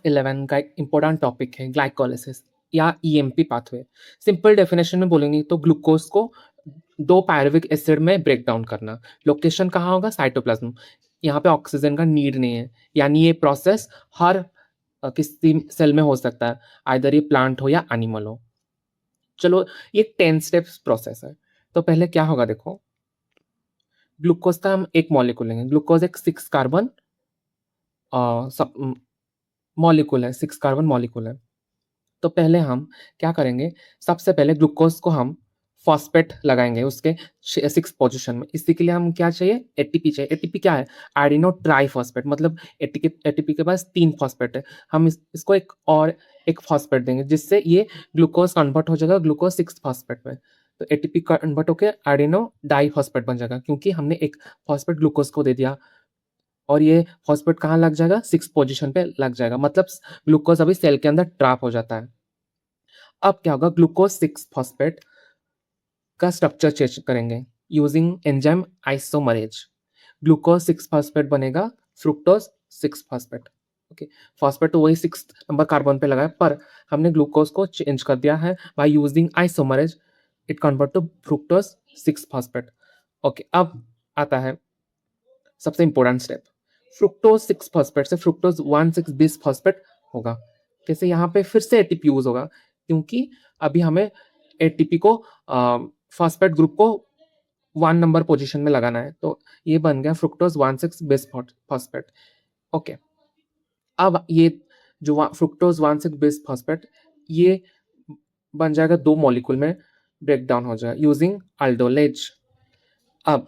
11 का एक important topic है ग्लाइकोलाइसिस या ईएमपी पाथवे। सिंपल डेफिनेशन में बोलेंगे तो ग्लूकोज को 2 पायरुविक एसिड में ब्रेक डाउन करना। लोकेशन कहाँ होगा? साइटोप्लाज्म। यहाँ पे ऑक्सीजन का नीड नहीं है, यानी ये प्रोसेस हर किसी सेल में हो सकता है, आइदर ये प्लांट हो या एनिमल हो। चलो, ये 10 स्टेप्स प्रोसेस है। तो पहले क्या होगा देखो, ग्लूकोज का हम एक मॉलिक्यूल लेंगे। ग्लूकोज एक 6 कार्बन मॉलिक्यूल है, 6 कार्बन मॉलिक्यूल है। तो पहले हम क्या करेंगे, सबसे पहले ग्लूकोज को हम फॉस्फेट लगाएंगे उसके 6 पोजीशन में। इसी के लिए हम क्या चाहिए? एटीपी चाहिए। एटीपी क्या है? एडिनो ट्राइफॉस्फेट, मतलब एटीपी के पास 3 फॉस्फेट है। हम इसको एक फॉस्फेट देंगे, जिससे ये ग्लूकोज कन्वर्ट हो जाएगा ग्लूकोज 6 फॉस्फेट में। तो एटीपी कन्वर्ट होकर एडिनो डाइफॉस्फेट बन जाएगा, क्योंकि हमने एक फॉस्फेट ग्लूकोज को दे दिया। और ये फॉस्फेट कहाँ लग जाएगा? 6 पोजीशन पे लग जाएगा, मतलब ग्लूकोज अभी सेल के अंदर ट्रैप हो जाता है। अब क्या होगा, ग्लूकोज 6 फॉस्फेट का स्ट्रक्चर चेंज करेंगे using enzyme isomerase. Glucose 6 phosphate बनेगा फ्रुक्टोज 6 फॉस्फेट। ओके, फॉस्फेट तो वही 6 नंबर कार्बन पे लगा है, पर हमने ग्लूकोज को चेंज कर दिया है by using isomerase. It convert to fructose 6 phosphate. Okay, अब आता है सबसे इंपॉर्टेंट स्टेप। फ्रुक्टोज 6 फॉस्फेट से फ्रुक्टोज 1,6 बिस फॉस्फेट होगा। कैसे? यहाँ पे फिर से एटीपी यूज होगा, क्योंकि अभी हमें एटीपी को फॉस्फेट ग्रुप को 1 नंबर पोजीशन में लगाना है। तो ये बन गया फ्रुक्टोज 1,6 बिस फॉस्फेट। ओके, अब ये जो फ्रुक्टोज 1,6 बिस फॉस्फेट, ये बन जाएगा 2 मॉलिक्यूल में ब्रेक डाउन हो जाएगा यूजिंग अल्डोलेज। अब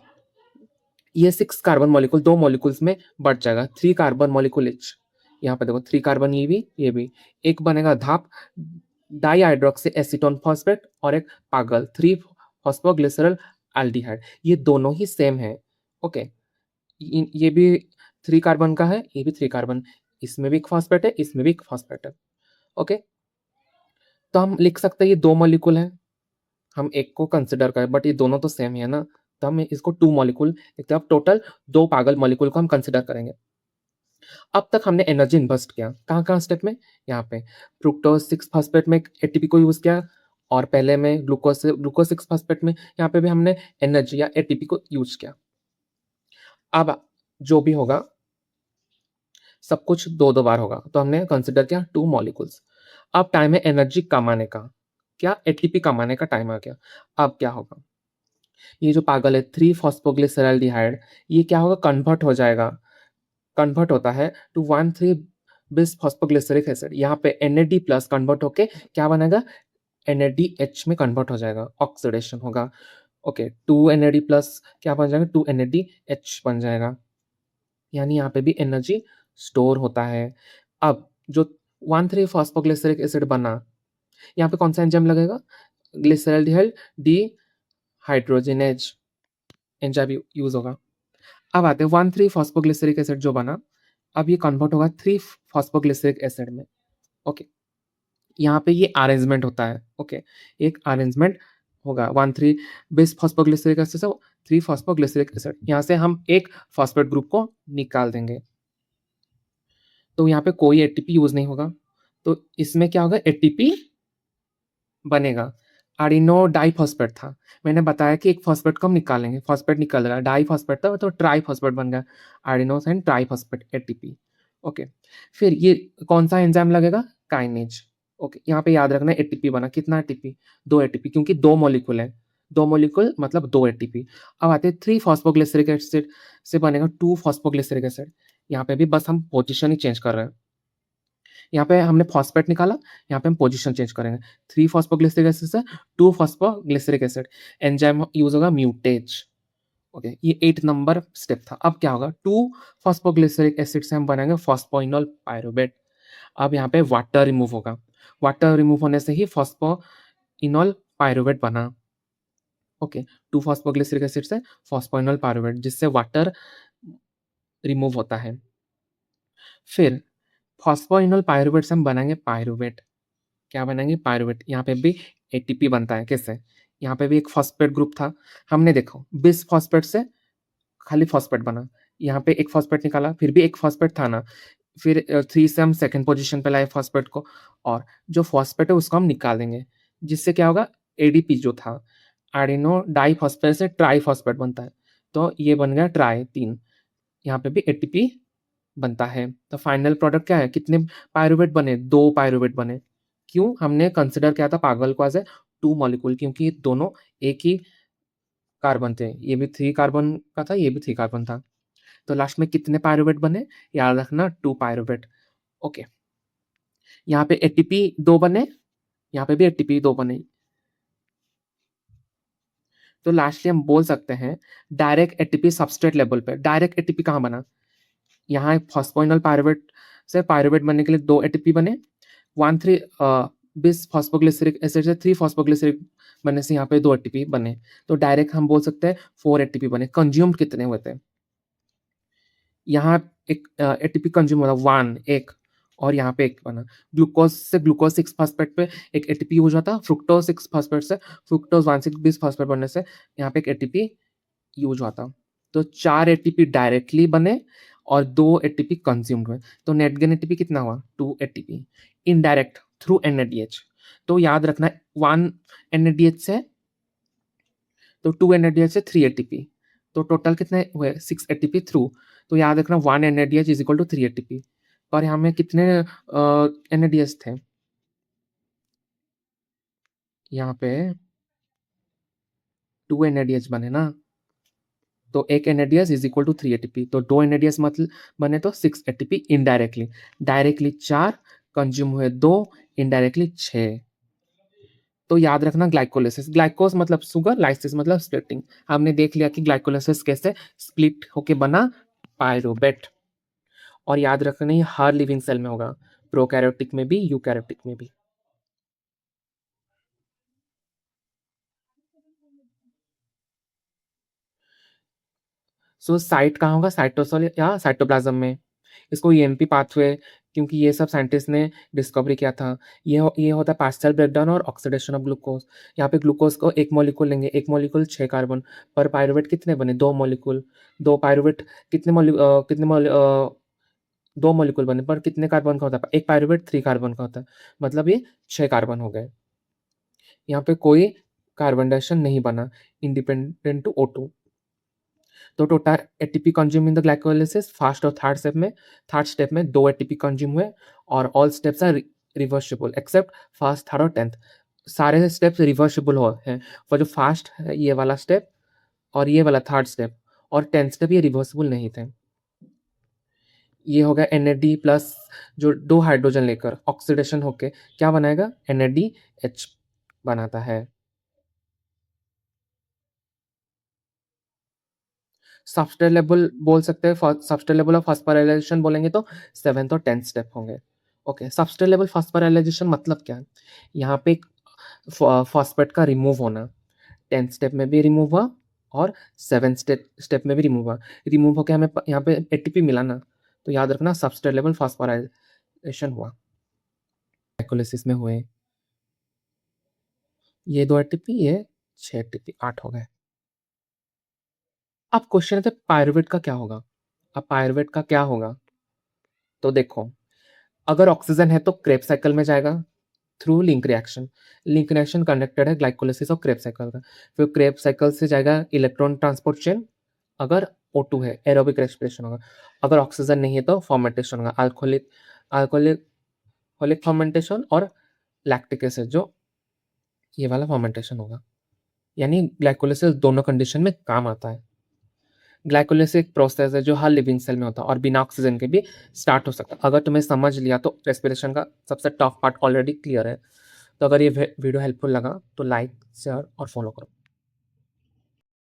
ये 6 कार्बन मॉलिक्यूल 2 मॉलिक्यूल्स में बढ़ जाएगा, 3 कार्बन मॉलिक्यूल इच। यहाँ पे देखो 3 कार्बन, ये भी एक बनेगा धाप डाईहाइड्रोक्सी एसीटोन फॉस्फेट, और एक पागल 3 फॉस्फोग्लिसरल एल्डिहाइड। ये दोनों ही सेम है। ओके, ये भी 3 कार्बन का है, ये भी 3 कार्बन। इसमें भी एक फॉस्फेट है, इसमें भी एक फॉस्फेट है। ओके, तो हम लिख सकते हैं ये 2 मॉलिक्यूल है, हम एक को कंसिडर करें, बट ये दोनों तो सेम ही है ना, तो हम इसको 2 मॉलिक्यूल लिखते हैं। अब टोटल 2 पागल मॉलिक्यूल को हम कंसिडर करेंगे। अब तक हमने एनर्जी इन्वेस्ट किया कहाँ कहाँ स्टेप में? यहाँ पे फ्रुक्टोज 6 फॉस्फेट में एटीपी को यूज किया, और पहले में ग्लूकोज 6 फॉस्फेट में यहाँ पे भी हमने एनर्जी या एटीपी को यूज किया। अब जो भी होगा सब कुछ 2-2 बार होगा, तो हमने कंसिडर किया 2 मॉलिक्यूल्स। अब टाइम है एनर्जी कमाने का। क्या? एटीपी कमाने का टाइम आ गया। अब क्या होगा, ये जो पागल है 3 फॉस्फोग्लिसरल्डिहाइड, ये क्या होगा? कन्वर्ट हो जाएगा, कन्वर्ट होता है टू 1,3 बिस फॉस्फोग्लिसरिक एसिड। यहाँ पे NAD प्लस कन्वर्ट होके क्या बनेगा? NADH में कन्वर्ट हो जाएगा, ऑक्सीडेशन होगा। ओके, 2 NAD प्लस क्या बन जाएगा? 2 NADH बन जाएगा, यानी यहाँ पे भी एनर्जी स्टोर होता है। अब जो 1,3 फॉस्फोग्लिसरिक एसिड बना, यहाँ पे कौन सा एंजाइम लगेगा? Glyceraldehyde D hydrogenase enzyme use होगा। अब आते हैं 1,3 फॉस्फोग्लिसरिक एसिड जो बना, अब ये कन्वर्ट होगा 3 फॉस्फोग्लिसरिक एसिड में। ओके, यहाँ पे ये अरेंजमेंट होता है। ओके, एक अरेंजमेंट होगा 1,3 बिस फॉस्फोग्लिसरिक एसिड से 3 फॉस्फोग्लिसरिक एसिड। यहाँ से हम एक फॉस्फेट ग्रुप को निकाल देंगे, तो यहाँ पे कोई एटीपी यूज नहीं होगा। तो इसमें क्या होगा? एटीपी बनेगा। एडिनो डाइफॉस्फेट था, मैंने बताया कि एक फॉस्फेट को हम निकालेंगे, फॉस्फेट निकल रहा है, डाइफॉस्फेट था तो ट्राइफॉस्फेट बन गया, एडिनोस एंड ट्राइफॉस्फेट एटीपी। ओके, फिर ये कौन सा एंजाइम लगेगा? काइनेज। ओके, यहाँ पे याद रखना एटीपी बना, कितना एटीपी? 2 एटीपी, क्योंकि 2 मॉलिक्यूल है, 2 मॉलिक्यूल मतलब 2 एटीपी। अब आते हैं 3 फॉस्फोग्लिसरिक एसिड से बनेगा 2 फॉस्फोग्लिसरिक एसिड। यहाँ पे भी बस हम पोजिशन ही चेंज कर रहे हैं। यहाँ पे हमने फॉस्फेट निकाला, यहाँ पे हम पोजीशन चेंज करेंगे। 3 फॉस्फोग्लिसरिक एसिड से 2 फॉस्फोग्लिसरिक एसिड, एंजाइम यूज होगा म्यूटेज। ओके, ये 8 नंबर स्टेप था। अब क्या होगा? 2 फॉस्फोग्लिसरिक एसिड से हम बनाएंगे फॉस्फोइनोल पायरुवेट। अब यहाँ पे वाटर रिमूव होगा, वाटर रिमूव होने से ही फॉस्फोइनोल पायरुवेट बना। ओके, 2 फॉस्फोग्लिसरिक एसिड से फॉस्फोइनोल पायरुवेट, जिससे वाटर रिमूव होता है। फिर फॉस्फोइनोल पायरुवेट से हम बनाएंगे पायरुवेट। क्या बनाएंगे? पायरुवेट। यहाँ पे भी एटीपी बनता है। कैसे? यहाँ पे भी एक फॉस्फेट ग्रुप था, हमने देखो बिस फॉस्फेट से खाली फॉस्फेट बना, यहाँ पे एक फॉस्फेट निकाला, फिर भी एक फॉस्फेट था ना, फिर 3 से हम सेकंड पोजीशन पे लाए फॉस्फेट को और जो फॉस्फेट है उसको हम निकाल देंगे। जिससे क्या होगा एडीपी जो था एडिनो डाइफॉस्फेट से ट्राइफॉस्फेट बनता है। तो ये बन गया ट्राई 3। यहाँ पे भी एटीपी बनता है। तो फाइनल प्रोडक्ट क्या है? कितने पायरुवेट बने? 2 पायरुवेट बने। क्यों? हमने कंसीडर किया था पागल को एज़ अ 2 मॉलिक्यूल क्योंकि ये दोनों एक ही कार्बन थे। ये भी 3 कार्बन का था, ये भी 3 कार्बन था। तो लास्ट में कितने पायरुवेट बने? याद रखना 2 पायरुवेट। ओके। यहाँ पे एटीपी 2 बने, यहाँ पे भी एटीपी 2 बने। तो लास्टली हम बोल सकते हैं डायरेक्ट एटीपी सबस्ट्रेट लेवल पे। डायरेक्ट एटीपी कहाँ बना? यहाँ एक फॉस्फोइनोल पायरुवेट से पायरुवेट बनने के लिए 2 एटीपी बने। 1,3 बिस फॉस्फोग्लिसरिक एसिड से 3 फॉस्फोग्लिसरिक बनने से यहाँ पे 2 एटीपी बने। तो डायरेक्ट हम बोल सकते हैं 4 एटीपी बने। कंज्यूम्ड कितने हुए थे? यहाँ एक एटीपी कंज्यूम हुआ 1 एक और यहाँ पे 1 बना। ग्लूकोज से ग्लूकोज 6 फॉस्फेट पे एक एटीपी यूज होता है। फ्रुक्टोज 6 फॉस्फेट से फ्रुक्टोज 1,6 बिस फॉस्फेट बनने से यहाँ पे एक एटीपी यूज हुआ था। तो 4 एटीपी डायरेक्टली बने और 2 एटीपी कंज्यूम्ड हुए। तो नेट गेन एटीपी कितना हुआ? 2 एटीपी। Indirect through NADH. तो याद रखना 1 एनएडीएच से तो 2 एनएडीएच से 3 एटीपी। तो टोटल कितने हुए? 6 एटीपी थ्रू। तो याद रखना 1 NADH is equal to 3 ATP. पर यहाँ में कितने एनएडीएच थे? यहाँ पे 2 एनएडीएच बने ना। तो 1 NADH is equal to 3 ATP. तो 2 एनएडीएच मतलब बने तो 6 एटीपी इनडायरेक्टली। डायरेक्टली 4, कंज्यूम हुए 2, इनडायरेक्टली 6। तो याद रखना ग्लाइकोलाइसिस। ग्लाइकोज मतलब शुगर, लाइसिस मतलब स्प्लिटिंग। हमने देख लिया कि ग्लाइकोलाइसिस कैसे स्प्लिट होके बना पायरुवेट। और याद रखना ये हर लिविंग सेल में होगा, प्रोकैरियोटिक में भी, यूकैरियोटिक में भी। सो साइट कहाँ होगा? साइटोसोल या साइटोप्लाज्म में। इसको ईएमपी पाथवे क्योंकि ये सब साइंटिस्ट ने डिस्कवरी किया था। ये होता है पार्शियल ब्रेकडाउन और ऑक्सीडेशन ऑफ ग्लूकोज। यहाँ पे ग्लूकोज को एक मॉलिक्यूल लेंगे, एक मॉलिक्यूल 6 कार्बन। पर पायरुवेट कितने बने? 2 मॉलिक्यूल। 2 पायरुवेट कितने 2 मॉलिक्यूल बने पर कितने कार्बन का होता है? एक पायरुवेट 3 कार्बन का होता है। मतलब ये 6 कार्बन हो गए। यहाँ पे कोई कार्बन डाइऑक्साइड नहीं बना इंडिपेंडेंट टू O2। तो total ATP consume in the glycolysis first और थर्ड स्टेप में 2 एटीपी कंज्यूम हुए और all steps are reversible except first, third और 10th। सारे स्टेप्स रिवर्सिबल हो हैं। पर जो फर्स्ट है ये वाला स्टेप और ये वाला थर्ड स्टेप और 10th स्टेप ये रिवर्सिबल नहीं थे। ये हो गया NAD प्लस जो 2 हाइड्रोजन लेकर ऑक्सीडेशन होके क्या बनाएगा? NADH बनाता है। सबस्ट्रेट लेवल बोल सकते हैं। सबस्ट्रेट लेवल ऑफ फॉस्फोराइलेशन बोलेंगे तो 7th और 10th स्टेप होंगे। ओके, सबस्ट्रेट लेवल फॉस्फोराइलेशन मतलब क्या है? यहाँ पे फॉस्फेट का रिमूव होना 10th स्टेप में भी रिमूव हुआ और 7th स्टेप में भी रिमूव हुआ। रिमूव होकर हमें यहाँ पे एटीपी मिला ना। तो याद रखना सबस्ट्रेट लेवल फॉस्फोराइलेशन हुआ। ग्लाइकोलाइसिस में हुए ये 2 एटीपी, ये 6 एटीपी, 8 हो गए। अब क्वेश्चन है पायरुवेट का क्या होगा? अब पायरुवेट का क्या होगा? तो देखो, अगर ऑक्सीजन है तो क्रेब साइकिल में जाएगा through link reaction. Link reaction conducted है ग्लाइकोलाइसिस और क्रेब साइकिल का। फिर क्रेब साइकिल से जाएगा इलेक्ट्रॉन ट्रांसपोर्ट चेन। अगर O2 है एरोबिक रेस्पिरेशन होगा। अगर ऑक्सीजन नहीं है तो फर्मेंटेशन होगा, अल्कोहलिक फर्मेंटेशन और लैक्टिक एसिड जो ये वाला फर्मेंटेशन होगा। यानी ग्लाइकोलाइसिस दोनों कंडीशन में काम आता है। ग्लाइकोलाइसिस एक प्रोसेस है जो हर लिविंग सेल में होता है और बिना ऑक्सीजन के भी स्टार्ट हो सकता है। अगर तुम्हें समझ लिया तो रेस्पिरेशन का सबसे टफ पार्ट ऑलरेडी क्लियर है। तो अगर ये वीडियो हेल्पफुल लगा तो लाइक, शेयर और फॉलो करो।